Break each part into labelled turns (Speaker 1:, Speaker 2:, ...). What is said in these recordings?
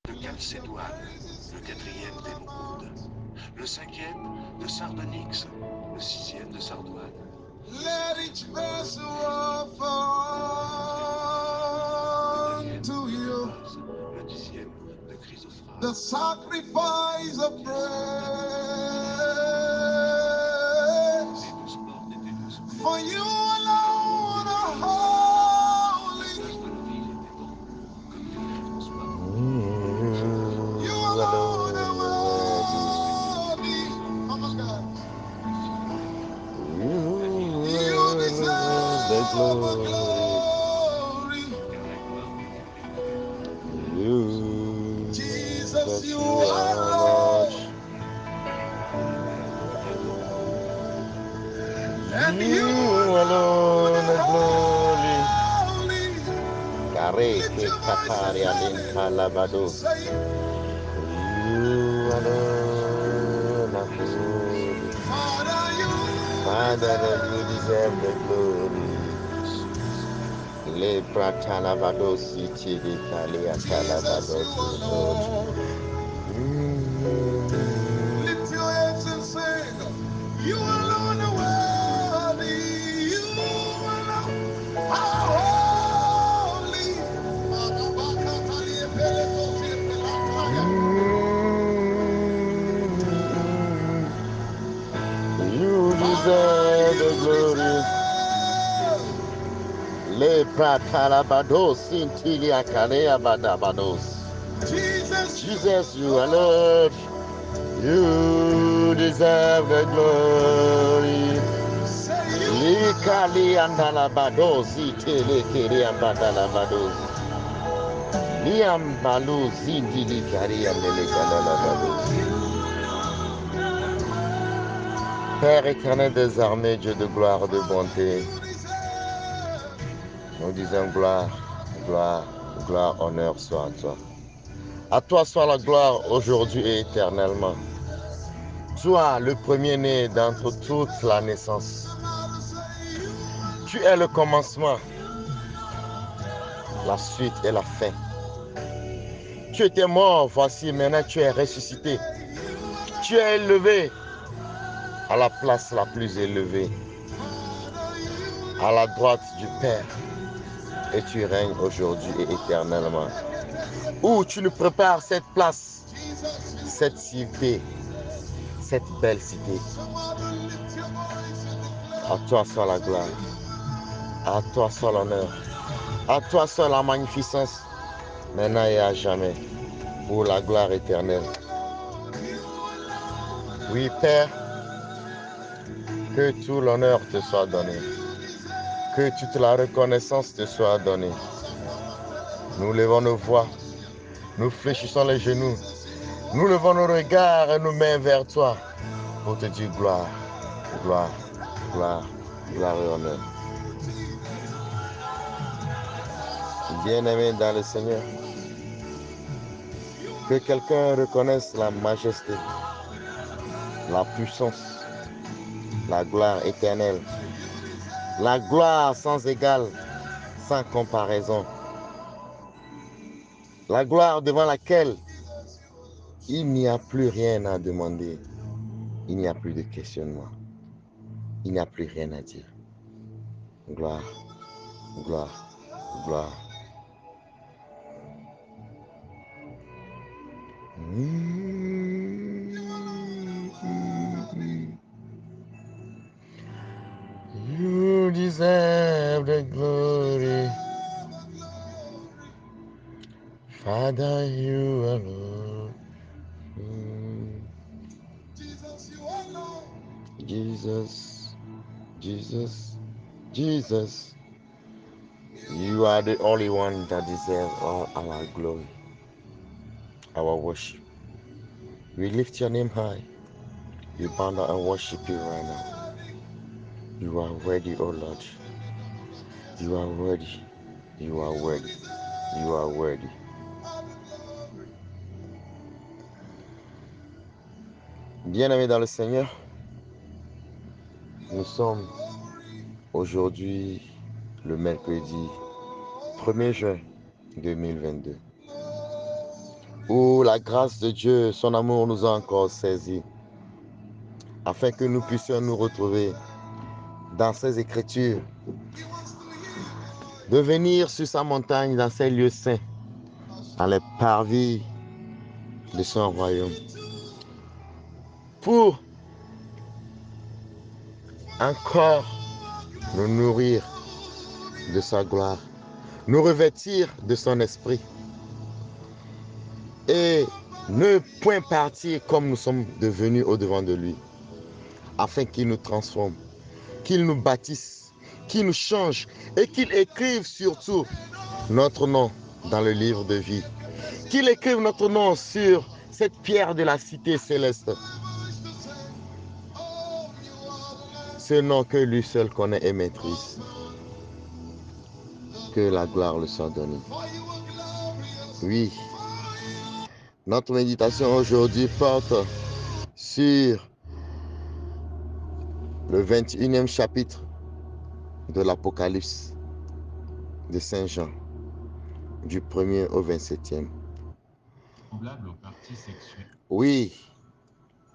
Speaker 1: de Chalcédoine, le quatrième d'Émeraude, le cinquième de Sardonyx, le sixième de Sardoine. Let each vessel offer unto you le dixième de Chrysophrase, the sacrifice of praise. Les 12 portes étaient 12 clés. For you alone are holy. Le visage de l'orille était en haut, comme une lumière transparente. You alone are worthy. Oh my God. You deserve the glory. Jesus, you are Lord. And you alone the glory. Kare ke kapari alinta labado. You alone are holy. Father, you deserve the glory. Le pratalabado city de Kalia talabado. Lift your hands and sing. You alone are worthy. You alone are holy. You deserve the glory. Le pratalabados intilia kalea badabados. Jesus, you are Lord. You deserve the glory. Likali andalabados itele kiri ambadalabados. Liambalu zindili kari andele kalalabados. Père éternel des armées, Dieu de gloire, de bonté, nous disons gloire, gloire, gloire, honneur soit à toi. À toi soit la gloire aujourd'hui et éternellement. Toi, le premier-né d'entre toute la naissance. Tu es le commencement, la suite et la fin. Tu étais mort, voici maintenant tu es ressuscité. Tu es élevé à la place la plus élevée, à la droite du Père. Et tu règnes aujourd'hui et éternellement. Où tu nous prépares cette place, cette cité, cette belle cité. À toi soit la gloire, à toi soit l'honneur, à toi soit la magnificence, maintenant et à jamais, pour la gloire éternelle. Oui, Père, que tout l'honneur te soit donné, que toute la reconnaissance te soit donnée. Nous levons nos voix, nous fléchissons les genoux, nous levons nos regards et nos mains vers toi pour te dire gloire, gloire, gloire, gloire et honneur. Bien-aimé dans le Seigneur, que quelqu'un reconnaisse la majesté, la puissance, la gloire éternelle, la gloire sans égale, sans comparaison, la gloire devant laquelle il n'y a plus rien à demander, il n'y a plus de questionnement, il n'y a plus rien à dire. Gloire, gloire, gloire. You deserve the glory. Father, you alone. Jesus, Jesus, Jesus. You are the only one that deserves all our glory, our worship. We lift your name high. We bow down and worship you right now. You are worthy, O Lord. You are worthy. You are worthy. You are worthy. Bien-aimés dans le Seigneur, nous sommes aujourd'hui le mercredi 1er juin 2022. où la grâce de Dieu, son amour nous a encore saisis, afin que nous puissions nous retrouver dans ces Écritures, de venir sur sa montagne, dans ces lieux saints, dans les parvis de son royaume, pour encore nous nourrir de sa gloire, nous revêtir de son esprit et ne point partir comme nous sommes devenus au-devant de lui, afin qu'il nous transforme, qu'il nous bâtisse, qu'il nous change et qu'il écrive surtout notre nom dans le livre de vie, qu'il écrive notre nom sur cette pierre de la cité céleste, ce nom que lui seul connaît et maîtrise. Que la gloire le soit donnée. Oui, notre méditation aujourd'hui porte sur le 21e chapitre de l'Apocalypse de Saint Jean, du 1er au 27e. Oui,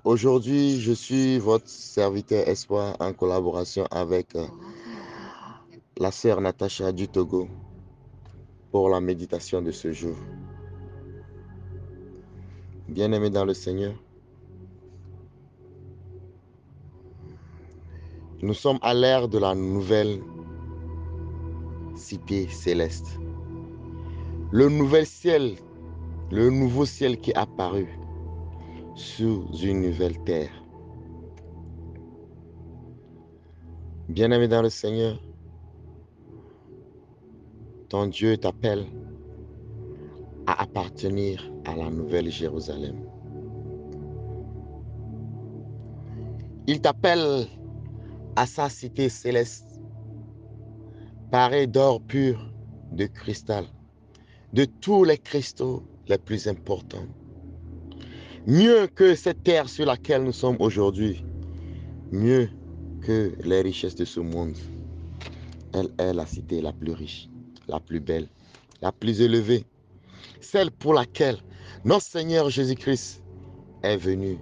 Speaker 1: aujourd'hui je suis votre serviteur Espoir en collaboration avec la sœur Natacha du Togo pour la méditation de ce jour. Bien-aimés dans le Seigneur, nous sommes à l'ère de la nouvelle cité céleste. Le nouveau ciel qui est apparu sous une nouvelle terre. Bien-aimé dans le Seigneur, ton Dieu t'appelle à appartenir à la nouvelle Jérusalem. Il t'appelle à sa cité céleste, parée d'or pur, de cristal, de tous les cristaux les plus importants. Mieux que cette terre sur laquelle nous sommes aujourd'hui, mieux que les richesses de ce monde. Elle est la cité la plus riche, la plus belle, la plus élevée, celle pour laquelle notre Seigneur Jésus-Christ est venu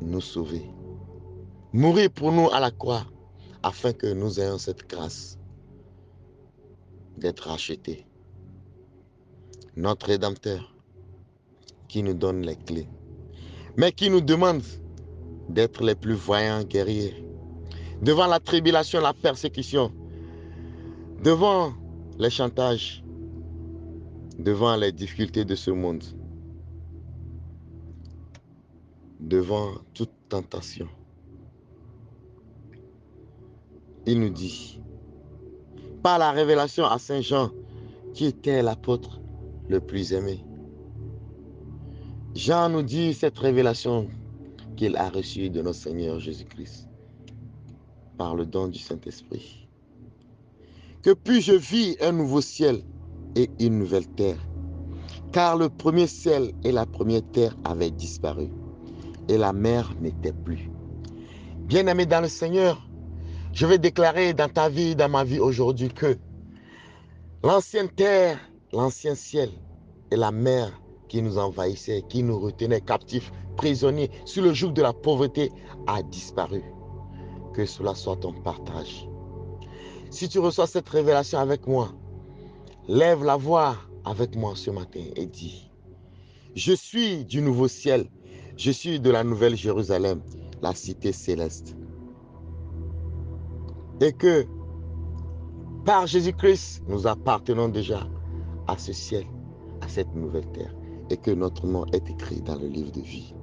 Speaker 1: nous sauver, mourir pour nous à la croix, afin que nous ayons cette grâce d'être rachetés. Notre Rédempteur qui nous donne les clés, mais qui nous demande d'être les plus voyants guerriers devant la tribulation, la persécution, devant les chantages, devant les difficultés de ce monde, devant toute tentation. Il nous dit, par la révélation à Saint Jean, qui était l'apôtre le plus aimé. Jean nous dit cette révélation qu'il a reçue de notre Seigneur Jésus-Christ par le don du Saint-Esprit. Que puis-je vivre un nouveau ciel et une nouvelle terre, car le premier ciel et la première terre avaient disparu et la mer n'était plus. Bien-aimé dans le Seigneur, je vais déclarer dans ta vie, dans ma vie aujourd'hui que l'ancienne terre, l'ancien ciel et la mer qui nous envahissait, qui nous retenait captifs, prisonniers, sous le joug de la pauvreté, a disparu. Que cela soit ton partage. Si tu reçois cette révélation avec moi, lève la voix avec moi ce matin et dis, je suis du nouveau ciel, je suis de la nouvelle Jérusalem, la cité céleste. Et que par Jésus-Christ, nous appartenons déjà à ce ciel, à cette nouvelle terre, et que notre nom est écrit dans le livre de vie.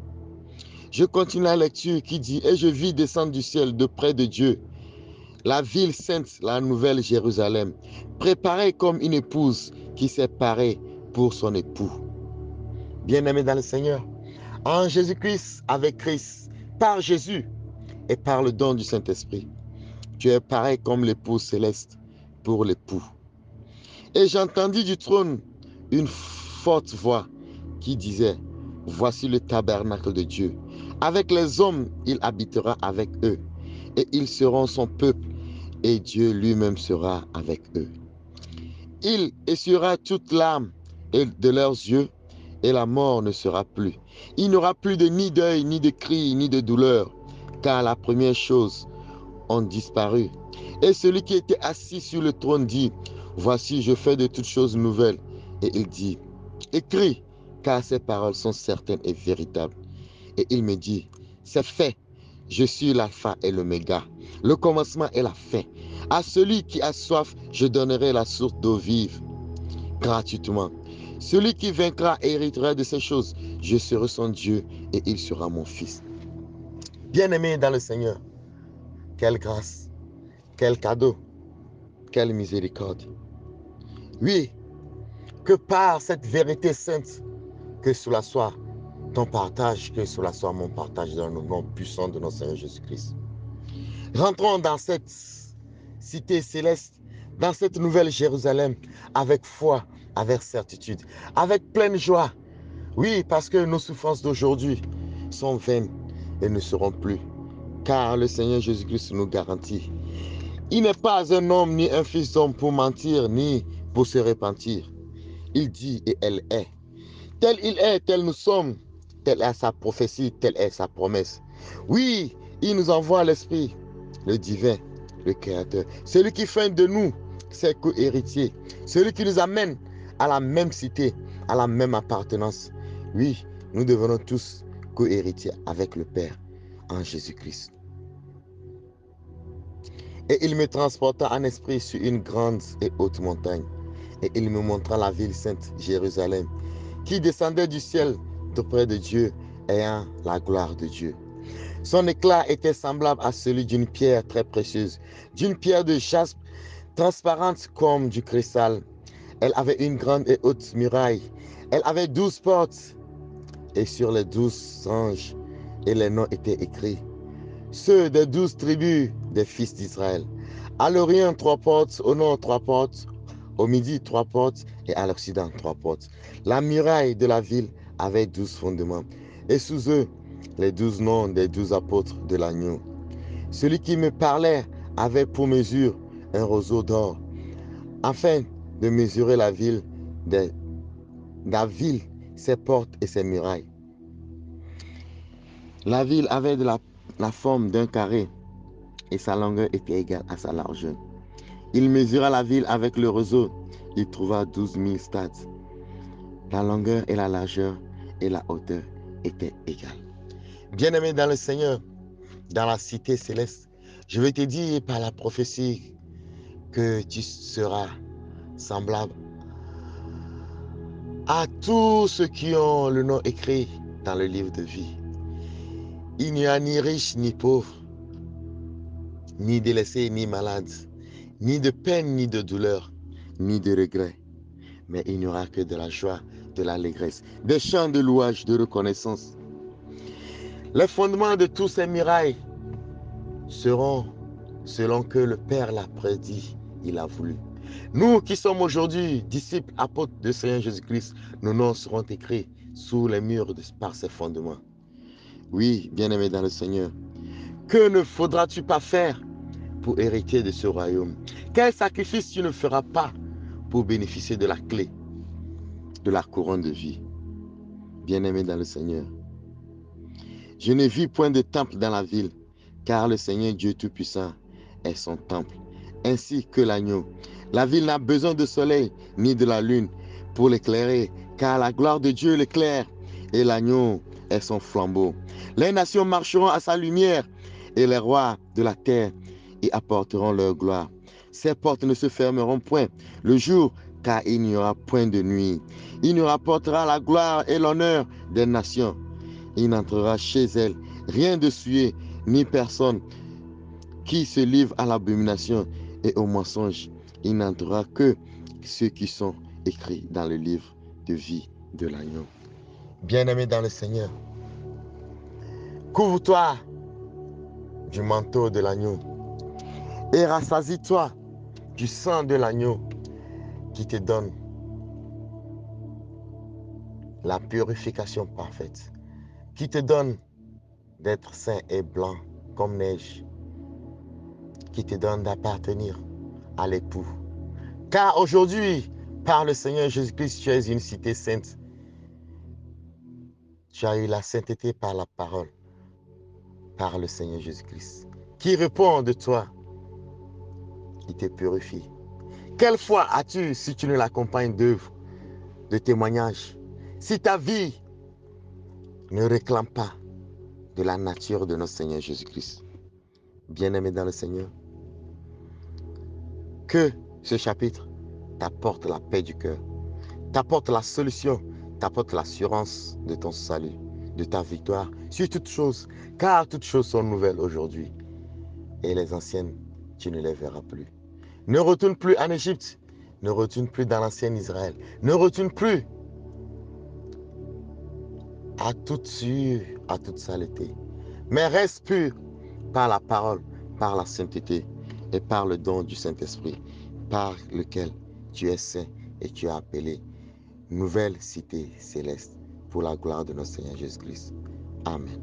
Speaker 1: Je continue la lecture qui dit, et je vis descendre du ciel de près de Dieu, la ville sainte, la nouvelle Jérusalem, préparée comme une épouse qui s'est parée pour son époux. Bien-aimés dans le Seigneur, en Jésus-Christ, avec Christ, par Jésus et par le don du Saint-Esprit, tu es pareil comme l'épouse céleste pour l'époux. Et j'entendis du trône une forte voix qui disait, voici le tabernacle de Dieu. Avec les hommes, il habitera avec eux, et ils seront son peuple, et Dieu lui-même sera avec eux. Il essuiera toute larme de leurs yeux, et la mort ne sera plus. Il n'y aura plus de ni deuil, ni de cris, ni de douleur, car la première chose ont disparu. Et celui qui était assis sur le trône dit, voici, je fais de toutes choses nouvelles. Et il dit, écris, car ces paroles sont certaines et véritables. Et il me dit, c'est fait. Je suis l'alpha et l'oméga, le commencement et la fin. À celui qui a soif, je donnerai la source d'eau vive gratuitement. Celui qui vaincra héritera de ces choses. Je serai son Dieu et il sera mon fils. Bien-aimé dans le Seigneur, quelle grâce, quel cadeau, quelle miséricorde. Oui, que par cette vérité sainte, que cela soit ton partage, que cela soit mon partage dans le nom puissant de notre Seigneur Jésus-Christ. Rentrons dans cette cité céleste, dans cette nouvelle Jérusalem, avec foi, avec certitude, avec pleine joie. Oui, parce que nos souffrances d'aujourd'hui sont vaines et ne seront plus. Car le Seigneur Jésus-Christ nous garantit. Il n'est pas un homme ni un fils d'homme pour mentir, ni pour se repentir. Il dit et elle est. Tel il est, tel nous sommes. Telle est sa prophétie, telle est sa promesse. Oui, il nous envoie l'Esprit, le divin, le Créateur. Celui qui fait de nous ses co-héritiers. Celui qui nous amène à la même cité, à la même appartenance. Oui, nous devenons tous co-héritiers avec le Père en Jésus-Christ. Et il me transporta en esprit sur une grande et haute montagne. Et il me montra la ville sainte, Jérusalem, qui descendait du ciel d'auprès de Dieu, ayant la gloire de Dieu. Son éclat était semblable à celui d'une pierre très précieuse, d'une pierre de jaspe transparente comme du cristal. Elle avait une grande et haute muraille. Elle avait 12 portes, et sur les 12 anges, et les noms étaient écrits. Ceux des 12 tribus des fils d'Israël. À l'Orient, 3 portes, au nord, 3 portes, au midi, 3 portes, et à l'Occident, 3 portes. La muraille de la ville avait 12 fondements, et sous eux, les 12 noms des 12 apôtres de l'agneau. Celui qui me parlait avait pour mesure un roseau d'or, afin de mesurer la ville, ses portes et ses murailles. La ville avait la forme d'un carré, et sa longueur était égale à sa largeur. Il mesura la ville avec le roseau. Il trouva 12 000 stades. La longueur et la largeur et la hauteur étaient égales. Bien-aimé dans le Seigneur, dans la cité céleste, je vais te dire par la prophétie que tu seras semblable à tous ceux qui ont le nom écrit dans le livre de vie. Il n'y a ni riche ni pauvre, ni délaissé ni malade, ni de peine ni de douleur, ni de regret. Mais il n'y aura que de la joie, de l'allégresse, des chants de louange, de reconnaissance. Les fondements de tous ces murailles seront selon que le Père l'a prédit, il a voulu. Nous qui sommes aujourd'hui disciples, apôtres du Seigneur Jésus-Christ, nos noms seront écrits sous les murs par ces fondements. Oui, bien-aimé dans le Seigneur, que ne faudra-tu pas faire pour hériter de ce royaume? Quel sacrifice tu ne feras pas pour bénéficier de la clé, de la couronne de vie? Bien-aimé dans le Seigneur, je ne vis point de temple dans la ville, car le Seigneur Dieu Tout-Puissant est son temple, ainsi que l'agneau. La ville n'a besoin de soleil ni de la lune pour l'éclairer, car la gloire de Dieu l'éclaire, et l'agneau est son flambeau. Les nations marcheront à sa lumière, et les rois de la terre y apporteront leur gloire. Ces portes ne se fermeront point le jour, car il n'y aura point de nuit. Il nous rapportera la gloire et l'honneur des nations. Il n'entrera chez elle rien de souillé, ni personne qui se livre à l'abomination et au mensonge. Il n'entrera que ceux qui sont écrits dans le livre de vie de l'agneau. Bien-aimé dans le Seigneur, couvre-toi du manteau de l'agneau et rassasie-toi du sang de l'agneau qui te donne la purification parfaite, qui te donne d'être saint et blanc comme neige, qui te donne d'appartenir à l'époux. Car aujourd'hui, par le Seigneur Jésus-Christ, tu es une cité sainte. tu as eu la sainteté par la parole, par le Seigneur Jésus-Christ, qui répond de toi, qui te purifie. Quelle foi as-tu si tu ne l'accompagnes d'œuvres, de témoignages? Si ta vie ne réclame pas de la nature de notre Seigneur Jésus-Christ. Bien-aimé dans le Seigneur, que ce chapitre t'apporte la paix du cœur, t'apporte la solution, t'apporte l'assurance de ton salut, de ta victoire sur toutes choses, car toutes choses sont nouvelles aujourd'hui et les anciennes, tu ne les verras plus. Ne retourne plus en Égypte, ne retourne plus dans l'ancien Israël, ne retourne plus à toute sûre, à toute saleté, mais reste pur par la parole, par la sainteté et par le don du Saint-Esprit, par lequel tu es saint et tu es appelé nouvelle cité céleste pour la gloire de notre Seigneur Jésus-Christ. Amen.